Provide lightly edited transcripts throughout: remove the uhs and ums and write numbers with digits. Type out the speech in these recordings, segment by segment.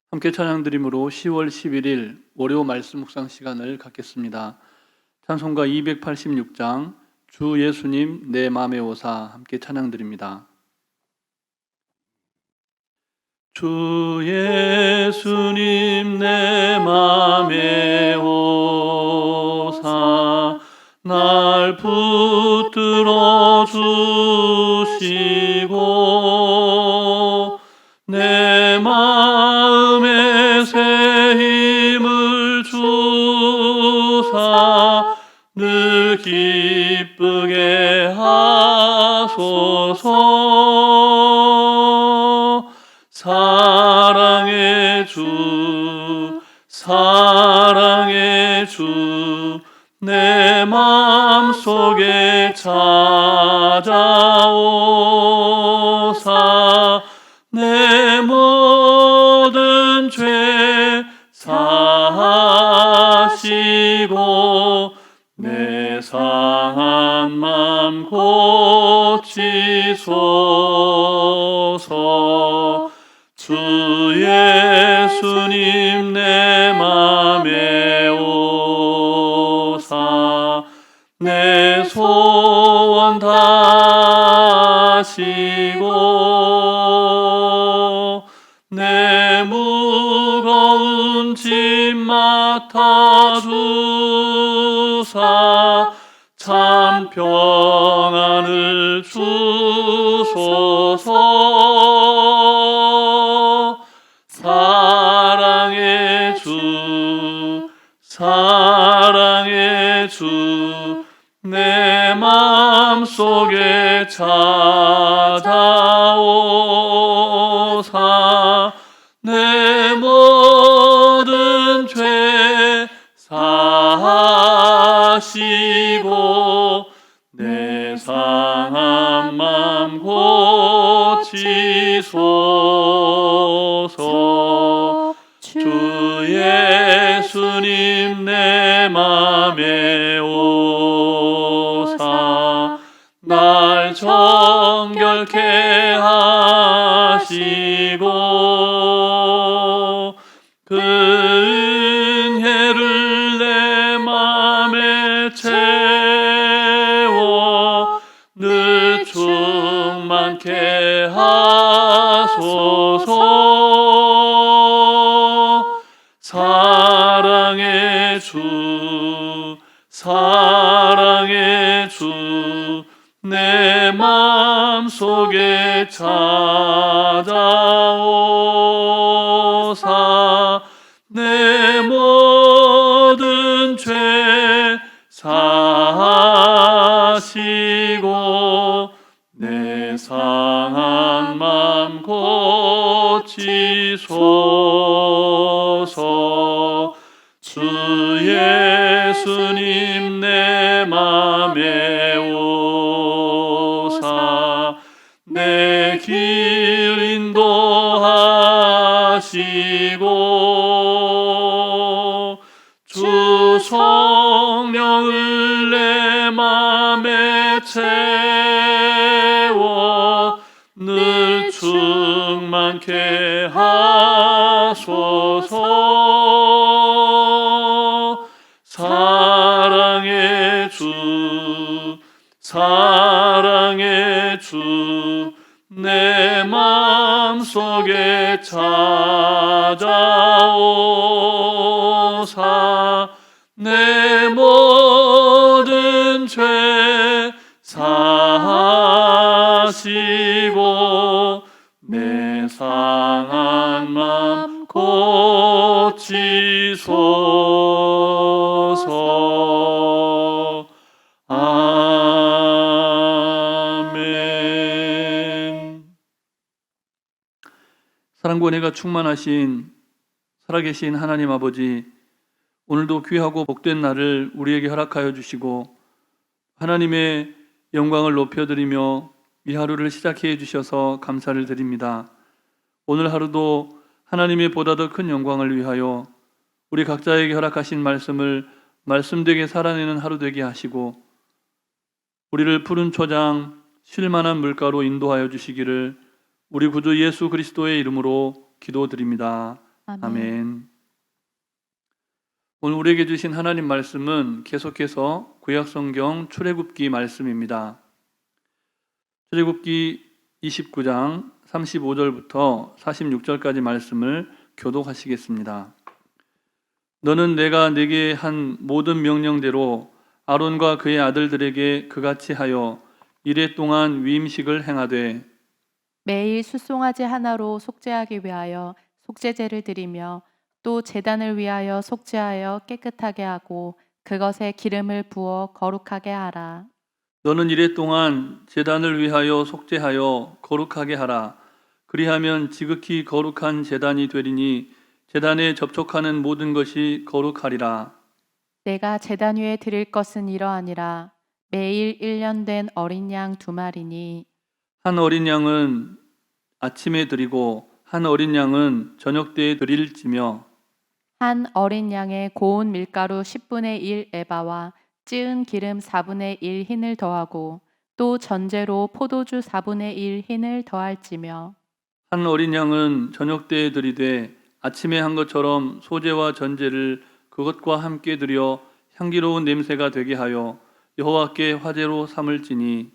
함께 찬양드림으로 10월 11일 월요 말씀 묵상 시간을 갖겠습니다. 찬송가 286장 주 예수님 내 맘에 오사 함께 찬양드립니다. 주 예수님 내 맘에 오사 날 붙들어 주시고 내 마음에 새 힘을 주사 늘 기쁘게 하소서. 사랑의 주 내 맘속에 찾아오사 내 모든 죄 사하시고 내 상한 맘 고치소서. 주 예수님 내 맘에 오사 내 소원 다하시고 내 무거운 짐 맡아주사 참 평안을 주소서. 사랑의 주 내 맘속에 찾아오사 내 모든 죄 사하시고 내 상한 맘 고치소서. 주 예수님 내 맘에 오사 날 정결케 하시고 그 은혜를 내 맘에 채워 늘 충만케 하소서. 사랑의 주 내 맘속에 찾아오사 내 모든 죄 사하시고 내 상한 맘 고치소서. 주 예수님 내 맘에 오사 내 길 인도하시고 주 성령을 내 맘에 채워 늘 충만케 하소서. 사랑의 주 내 맘속에 찾아오사 내 모든 죄 사하시고 내 상한 맘 고치소서. 아멘. 사랑과 은혜가 충만하신 살아계신 하나님 아버지, 오늘도 귀하고 복된 날을 우리에게 허락하여 주시고 하나님의 영광을 높여드리며 이 하루를 시작해 주셔서 감사를 드립니다. 오늘 하루도 하나님의 보다 더 큰 영광을 위하여 우리 각자에게 허락하신 말씀을 말씀되게 살아내는 하루 되게 하시고 우리를 푸른 초장 쉴만한 물가로 인도하여 주시기를 우리 구주 예수 그리스도의 이름으로 기도드립니다. 아멘. 아멘. 오늘 우리에게 주신 하나님 말씀은 계속해서 구약성경 출애굽기 말씀입니다. 출애굽기 29장 35절부터 46절까지 말씀을 교독하시겠습니다. 너는 내가 네게 한 모든 명령대로 아론과 그의 아들들에게 그같이 하여 이레 동안 위임식을 행하되 매일 숫송아지 하나로 속죄하기 위하여 속죄제를 드리며 또 제단을 위하여 속죄하여 깨끗하게 하고 그것에 기름을 부어 거룩하게 하라. 너는 이레 동안 제단을 위하여 속죄하여 거룩하게 하라. 그리하면 지극히 거룩한 제단이 되리니 제단에 접촉하는 모든 것이 거룩하리라. 내가 제단 위에 드릴 것은 이러하니라. 매일 1년 된 어린 양 2마리니 한 어린 양은 아침에 드리고 한 어린 양은 저녁 때에 드릴지며 한 어린 양에 고운 밀가루 10분의 1 에바와 찌은 기름 4분의 1 흰을 더하고 또 전제로 포도주 4분의 1 흰을 더할지며 한 어린 양은 저녁 때에 드리되 아침에 한 것처럼 소제와 전제를 그것과 함께 드려 향기로운 냄새가 되게 하여 여호와께 화제로 삼을지니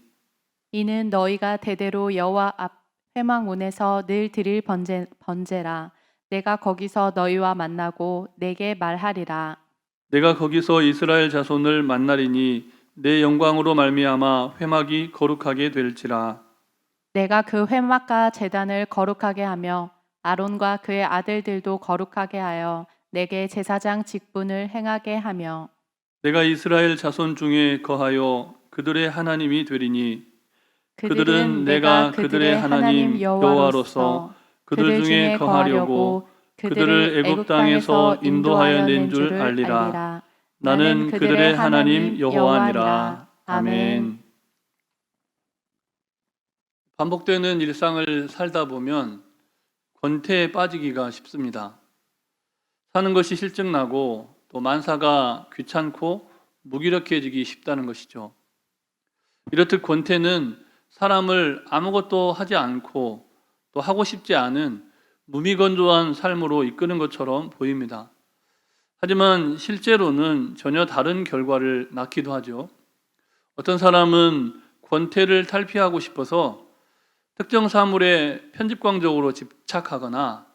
이는 너희가 대대로 여호와 앞 회막문에서 늘 드릴 번제라. 내가 거기서 너희와 만나고 내게 말하리라. 내가 거기서 이스라엘 자손을 만나리니 내 영광으로 말미암아 회막이 거룩하게 될지라. 내가 그 회막과 제단을 거룩하게 하며 아론과 그의 아들들도 거룩하게 하여 내게 제사장 직분을 행하게 하며 내가 이스라엘 자손 중에 거하여 그들의 하나님이 되리니 그들은 내가 그들의 하나님 여호와로서 여호와로서 그들 중에 거하려고 그들을 애굽 땅에서 인도하여 낸 줄 알리라. 나는 그들의 하나님 여호와니라. 아멘. 반복되는 일상을 살다 보면 권태에 빠지기가 쉽습니다. 사는 것이 실증나고 또 만사가 귀찮고 무기력해지기 쉽다는 것이죠. 이렇듯 권태는 사람을 아무것도 하지 않고 또 하고 싶지 않은 무미건조한 삶으로 이끄는 것처럼 보입니다. 하지만 실제로는 전혀 다른 결과를 낳기도 하죠. 어떤 사람은 권태를 탈피하고 싶어서 특정 사물에 편집광적으로 집착하거나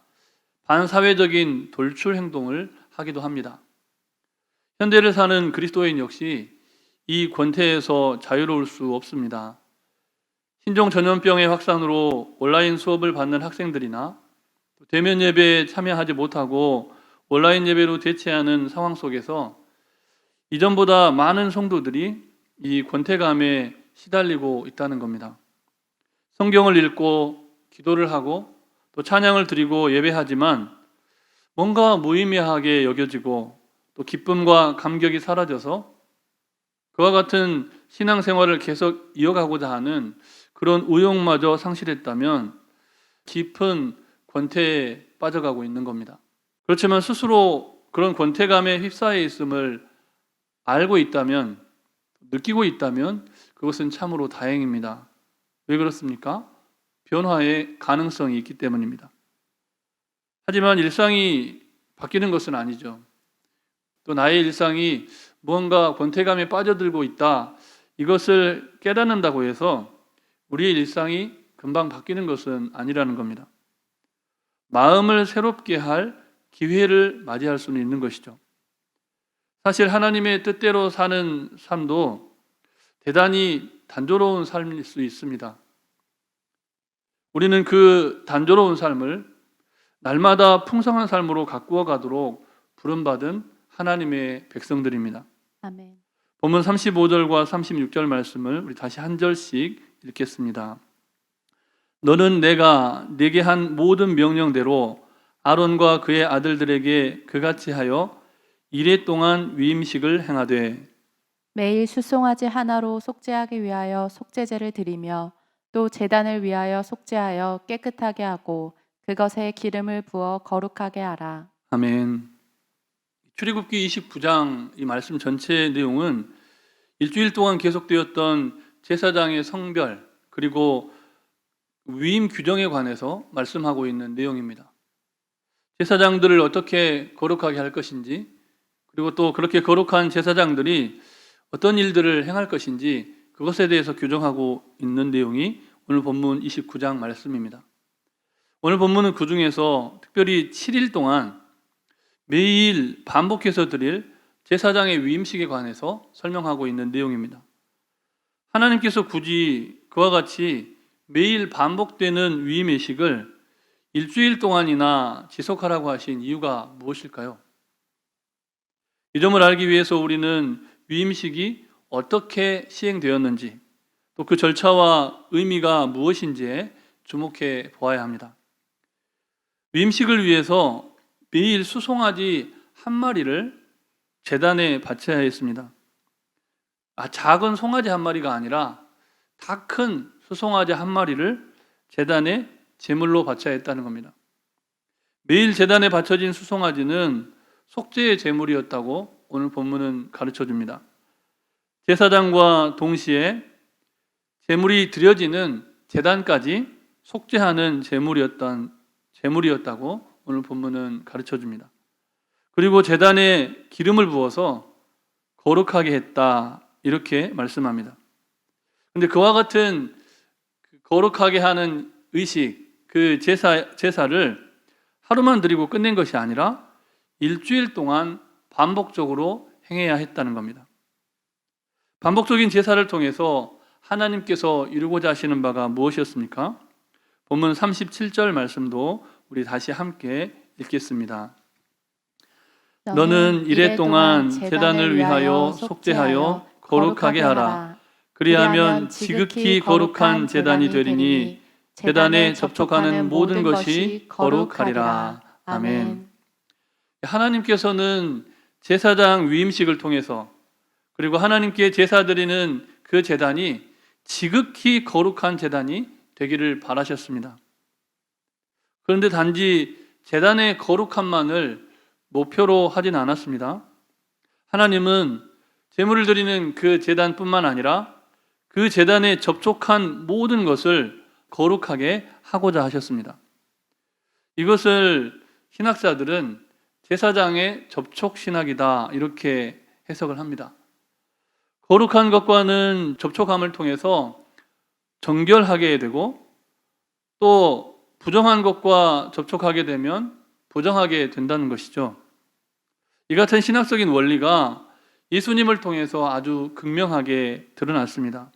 반사회적인 돌출 행동을 하기도 합니다. 현대를 사는 그리스도인 역시 이 권태에서 자유로울 수 없습니다. 신종 전염병의 확산으로 온라인 수업을 받는 학생들이나 대면 예배에 참여하지 못하고 온라인 예배로 대체하는 상황 속에서 이전보다 많은 성도들이 이 권태감에 시달리고 있다는 겁니다. 성경을 읽고 기도를 하고 또 찬양을 드리고 예배하지만 뭔가 무의미하게 여겨지고 또 기쁨과 감격이 사라져서 그와 같은 신앙생활을 계속 이어가고자 하는 그런 의욕마저 상실했다면 깊은 권태에 빠져가고 있는 겁니다. 그렇지만 스스로 그런 권태감에 휩싸여 있음을 알고 있다면, 느끼고 있다면 그것은 참으로 다행입니다. 왜 그렇습니까? 변화의 가능성이 있기 때문입니다. 하지만 일상이 바뀌는 것은 아니죠. 또 나의 일상이 무언가 권태감에 빠져들고 있다, 이것을 깨닫는다고 해서 우리의 일상이 금방 바뀌는 것은 아니라는 겁니다. 마음을 새롭게 할 기회를 맞이할 수는 있는 것이죠. 사실 하나님의 뜻대로 사는 삶도 대단히 단조로운 삶일 수 있습니다. 우리는 그 단조로운 삶을 날마다 풍성한 삶으로 가꾸어 가도록 부름받은 하나님의 백성들입니다. 아멘. 본문 35절과 36절 말씀을 우리 다시 한 절씩 읽겠습니다. 너는 내가 네게 한 모든 명령대로 아론과 그의 아들들에게 그같이 하여 이레 동안 위임식을 행하되 매일 숫송아지 하나로 속죄하기 위하여 속죄제를 드리며 또 제단을 위하여 속죄하여 깨끗하게 하고 그것에 기름을 부어 거룩하게 하라. 아멘. 출애굽기 29장 이 말씀 전체의 내용은 일주일 동안 계속되었던 제사장의 성별 그리고 위임 규정에 관해서 말씀하고 있는 내용입니다. 제사장들을 어떻게 거룩하게 할 것인지, 그리고 또 그렇게 거룩한 제사장들이 어떤 일들을 행할 것인지 그것에 대해서 규정하고 있는 내용이 오늘 본문 29장 말씀입니다. 오늘 본문은 그 중에서 특별히 7일 동안 매일 반복해서 드릴 제사장의 위임식에 관해서 설명하고 있는 내용입니다. 하나님께서 굳이 그와 같이 매일 반복되는 위임의식을 일주일 동안이나 지속하라고 하신 이유가 무엇일까요? 이 점을 알기 위해서 우리는 위임식이 어떻게 시행되었는지, 또 그 절차와 의미가 무엇인지에 주목해 보아야 합니다. 위임식을 위해서 매일 수송아지 한 마리를 제단에 바쳐야 했습니다. 작은 송아지 한 마리가 아니라 다 큰 수송아지 한 마리를 제단에 제물로 바쳐야 했다는 겁니다. 매일 제단에 바쳐진 수송아지는 속죄의 제물이었다고 오늘 본문은 가르쳐 줍니다. 제사장과 동시에 제물이 드려지는 제단까지 속죄하는 제물이었다고 오늘 본문은 가르쳐 줍니다. 그리고 제단에 기름을 부어서 거룩하게 했다, 이렇게 말씀합니다. 그런데 그와 같은 거룩하게 하는 의식, 그 제사를 하루만 드리고 끝낸 것이 아니라 일주일 동안 반복적으로 행해야 했다는 겁니다. 반복적인 제사를 통해서 하나님께서 이루고자 하시는 바가 무엇이었습니까? 본문 37절 말씀도 우리 다시 함께 읽겠습니다. 너는 이레 동안 제단을 위하여 속죄하여 거룩하게 하라. 그리하면 지극히 거룩한 제단이 되리니 제단에 접촉하는 모든 것이 거룩하리라. 아멘. 하나님께서는 제사장 위임식을 통해서, 그리고 하나님께 제사 드리는 그 제단이 지극히 거룩한 제단이 되기를 바라셨습니다. 그런데 단지 제단의 거룩함만을 목표로 하진 않았습니다. 하나님은 제물을 드리는 그 제단뿐만 아니라 그 제단에 접촉한 모든 것을 거룩하게 하고자 하셨습니다. 이것을 신학자들은 제사장의 접촉 신학이다, 이렇게 해석을 합니다. 거룩한 것과는 접촉함을 통해서 정결하게 되고, 또 부정한 것과 접촉하게 되면 부정하게 된다는 것이죠. 이 같은 신학적인 원리가 예수님을 통해서 아주 극명하게 드러났습니다.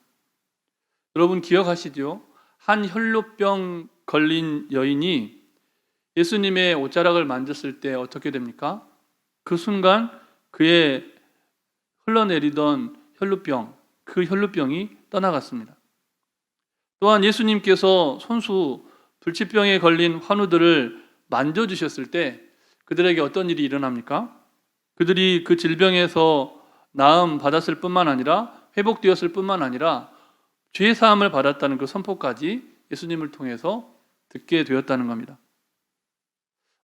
여러분 기억하시죠? 한 혈루병 걸린 여인이 예수님의 옷자락을 만졌을 때 어떻게 됩니까? 그 순간 그의 흘러내리던 혈루병, 그 혈루병이 떠나갔습니다. 또한 예수님께서 손수 불치병에 걸린 환우들을 만져주셨을 때 그들에게 어떤 일이 일어납니까? 그들이 그 질병에서 나음 받았을 뿐만 아니라 회복되었을 뿐만 아니라 죄 사함을 받았다는 그 선포까지 예수님을 통해서 듣게 되었다는 겁니다.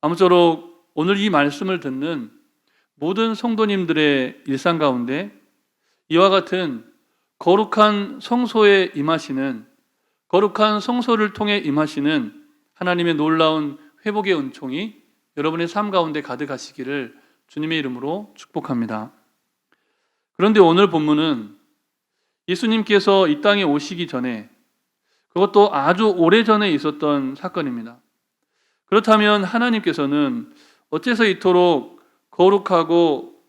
아무쪼록 오늘 이 말씀을 듣는 모든 성도님들의 일상 가운데 이와 같은 거룩한 성소에 임하시는, 거룩한 성소를 통해 임하시는 하나님의 놀라운 회복의 은총이 여러분의 삶 가운데 가득하시기를 주님의 이름으로 축복합니다. 그런데 오늘 본문은 예수님께서 이 땅에 오시기 전에, 그것도 아주 오래전에 있었던 사건입니다. 그렇다면 하나님께서는 어째서 이토록 거룩하라고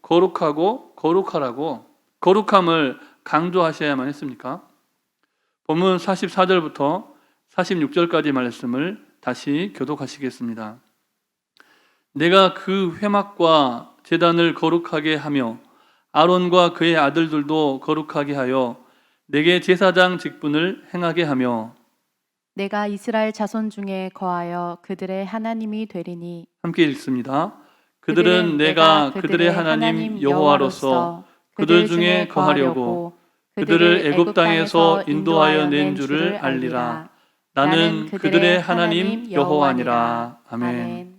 거룩함을 강조하셔야만 했습니까? 본문 44절부터 46절까지 말씀을 다시 교독하시겠습니다. 내가 그 회막과 제단을 거룩하게 하며 아론과 그의 아들들도 거룩하게 하여 내게 제사장 직분을 행하게 하며 내가 이스라엘 자손 중에 거하여 그들의 하나님이 되리니. 함께 읽습니다. 그들은 내가 그들의 하나님 여호와로서 그들 중에 거하려고 그들을 애굽 땅에서 인도하여 낸 줄을 알리라. 나는 그들의 하나님 여호와니라. 아멘.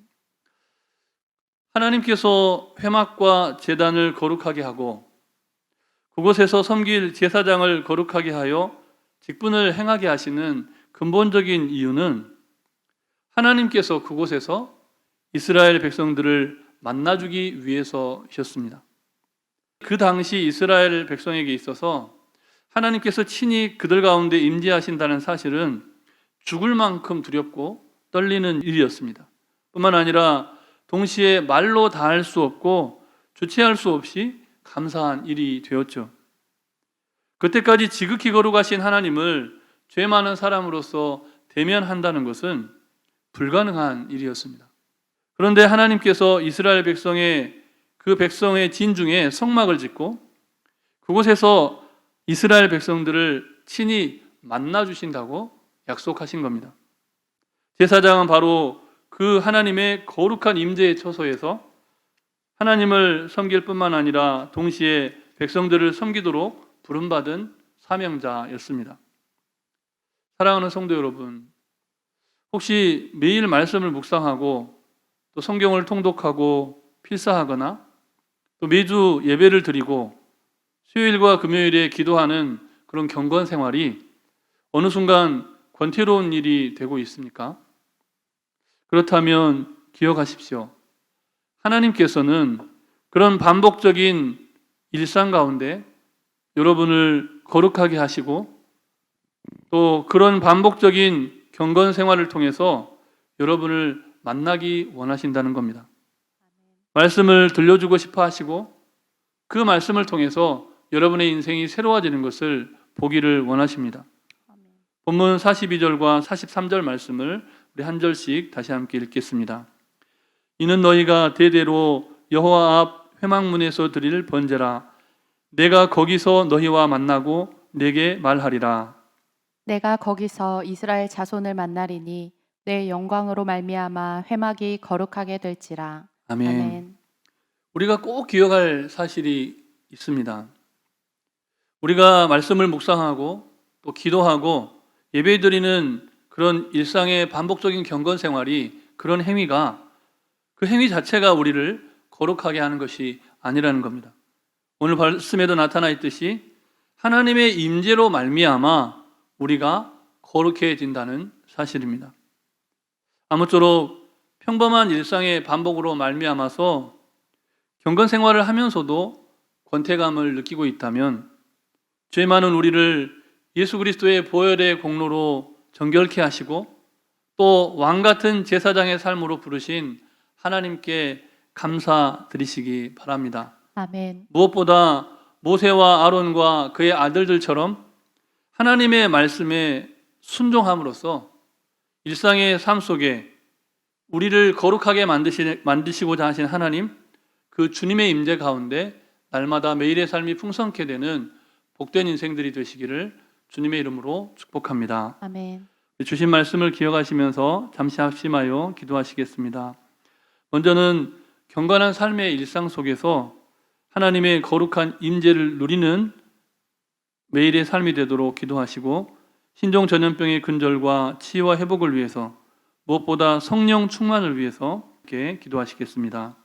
하나님께서 회막과 제단을 거룩하게 하고 그곳에서 섬길 제사장을 거룩하게 하여 직분을 행하게 하시는 근본적인 이유는 하나님께서 그곳에서 이스라엘 백성들을 만나주기 위해서셨습니다. 그 당시 이스라엘 백성에게 있어서 하나님께서 친히 그들 가운데 임재하신다는 사실은 죽을 만큼 두렵고 떨리는 일이었습니다. 뿐만 아니라 동시에 말로 다 할 수 없고 주체할 수 없이 감사한 일이 되었죠. 그때까지 지극히 거룩하신 하나님을 죄 많은 사람으로서 대면한다는 것은 불가능한 일이었습니다. 그런데 하나님께서 이스라엘 그 백성의 진중에 성막을 짓고 그곳에서 이스라엘 백성들을 친히 만나 주신다고 약속하신 겁니다. 제사장은 바로 그 하나님의 거룩한 임재의 처소에서 하나님을 섬길 뿐만 아니라 동시에 백성들을 섬기도록 부름받은 사명자였습니다. 사랑하는 성도 여러분, 혹시 매일 말씀을 묵상하고 또 성경을 통독하고 필사하거나 또 매주 예배를 드리고 수요일과 금요일에 기도하는 그런 경건 생활이 어느 순간 권태로운 일이 되고 있습니까? 그렇다면 기억하십시오. 하나님께서는 그런 반복적인 일상 가운데 여러분을 거룩하게 하시고 또 그런 반복적인 경건 생활을 통해서 여러분을 만나기 원하신다는 겁니다. 말씀을 들려주고 싶어 하시고 그 말씀을 통해서 여러분의 인생이 새로워지는 것을 보기를 원하십니다. 본문 42절과 43절 말씀을 우리 한 절씩 다시 함께 읽겠습니다. 이는 너희가 대대로 여호와 앞 회막문에서 드릴 번제라. 내가 거기서 너희와 만나고 내게 말하리라. 내가 거기서 이스라엘 자손을 만나리니 내 영광으로 말미암아 회막이 거룩하게 될지라. 아멘. 아멘. 우리가 꼭 기억할 사실이 있습니다. 우리가 말씀을 묵상하고 또 기도하고 예배드리는 그런 일상의 반복적인 경건 생활이 그런 행위가 그 행위 자체가 우리를 거룩하게 하는 것이 아니라는 겁니다. 오늘 말씀에도 나타나 있듯이 하나님의 임재로 말미암아 우리가 거룩해진다는 사실입니다. 아무쪼록 평범한 일상의 반복으로 말미암아서 경건 생활을 하면서도 권태감을 느끼고 있다면 죄 많은 우리를 예수 그리스도의 보혈의 공로로 정결케 하시고 또 왕같은 제사장의 삶으로 부르신 하나님께 감사드리시기 바랍니다. 아멘. 무엇보다 모세와 아론과 그의 아들들처럼 하나님의 말씀에 순종함으로써 일상의 삶 속에 우리를 거룩하게 만드시고자 하신 하나님, 그 주님의 임재 가운데 날마다 매일의 삶이 풍성케 되는 복된 인생들이 되시기를 주님의 이름으로 축복합니다. 아멘. 주신 말씀을 기억하시면서 잠시 합심하여 기도하시겠습니다. 먼저는 경건한 삶의 일상 속에서 하나님의 거룩한 임재를 누리는 매일의 삶이 되도록 기도하시고 신종 전염병의 근절과 치유와 회복을 위해서 무엇보다 성령 충만을 위해서 이렇게 기도하시겠습니다.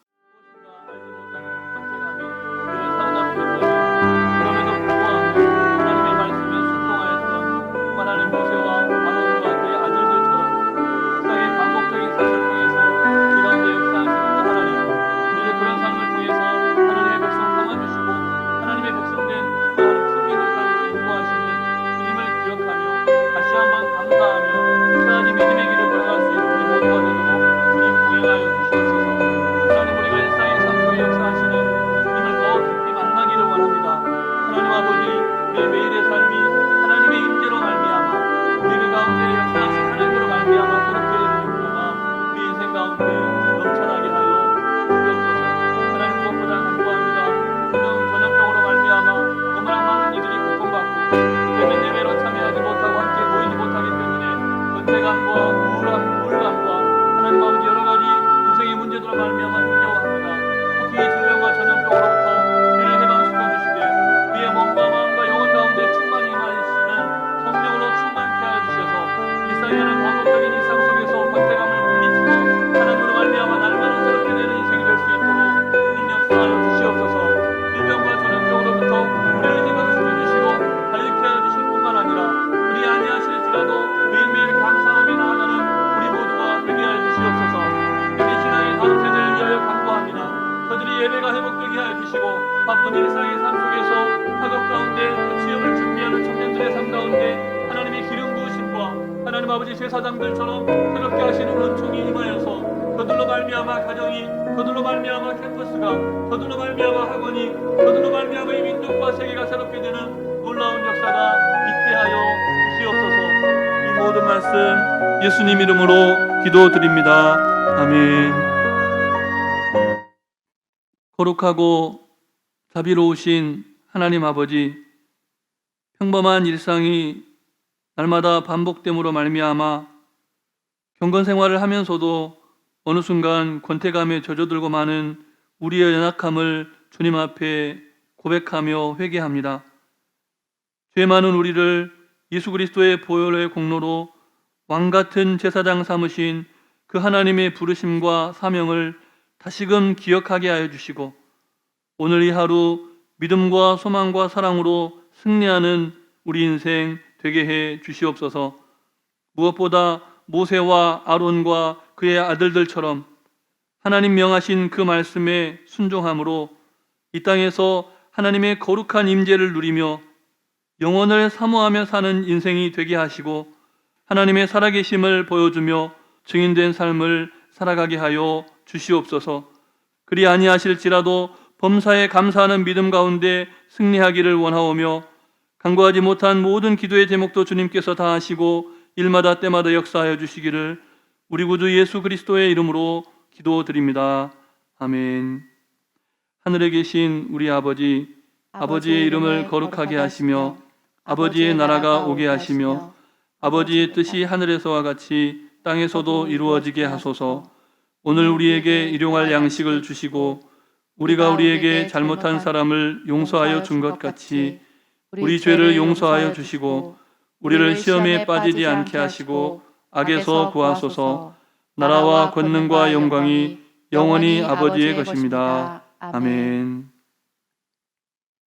매일매일 감사하며 나아가는 우리 모두가 되게 하여 주시옵소서. 우리 신앙의 바쁜 일상의 삶 속에서 학업 가운데 또 취업을 준비하는 청년들의 삶 가운데 하나님의 기름 부으심과 하나님 아버지 제사장들처럼 새롭게 하시는 은총이 임하여서 저들로 말미암아 가정이, 저들로 말미암아 캠퍼스가, 저들로 말미암아 학원이, 저들로 말미암아 이 민족과 세계가 새롭게 되는 놀라운 역사가 있게 하여 주시옵소서. 이 모든 말씀 예수님 이름으로 기도드립니다. 아멘. 거룩하고 자비로우신 하나님 아버지, 평범한 일상이 날마다 반복됨으로 말미암아 경건 생활을 하면서도 어느 순간 권태감에 젖어들고 마는 우리의 연약함을 주님 앞에 고백하며 회개합니다. 죄 많은 우리를 예수 그리스도의 보혈의 공로로 왕같은 제사장 삼으신 그 하나님의 부르심과 사명을 다시금 기억하게 하여 주시고 오늘 이 하루 믿음과 소망과 사랑으로 승리하는 우리 인생 되게 해 주시옵소서. 무엇보다 모세와 아론과 그의 아들들처럼 하나님 명하신 그 말씀에 순종함으로 이 땅에서 하나님의 거룩한 임재를 누리며 영원을 사모하며 사는 인생이 되게 하시고 하나님의 살아계심을 보여주며 증인된 삶을 살아가게 하여 주시옵소서. 그리 아니하실지라도 범사에 감사하는 믿음 가운데 승리하기를 원하오며 간구하지 못한 모든 기도의 제목도 주님께서 다 하시고 일마다 때마다 역사하여 주시기를 우리 구주 예수 그리스도의 이름으로 기도드립니다. 아멘. 하늘에 계신 우리 아버지, 아버지의 이름을 거룩하게 하시며 아버지의 나라가 오게 하시며 아버지의 뜻이 하늘에서와 같이 땅에서도 이루어지게 하소서. 오늘 우리에게 일용할 양식을 주시고 우리가 우리에게 잘못한 사람을 용서하여 준 것 같이 우리 죄를 용서하여 주시고 우리를 시험에 빠지지 않게 하시고 악에서 구하소서. 나라와 권능과 영광이 영원히 아버지의 것입니다. 아멘.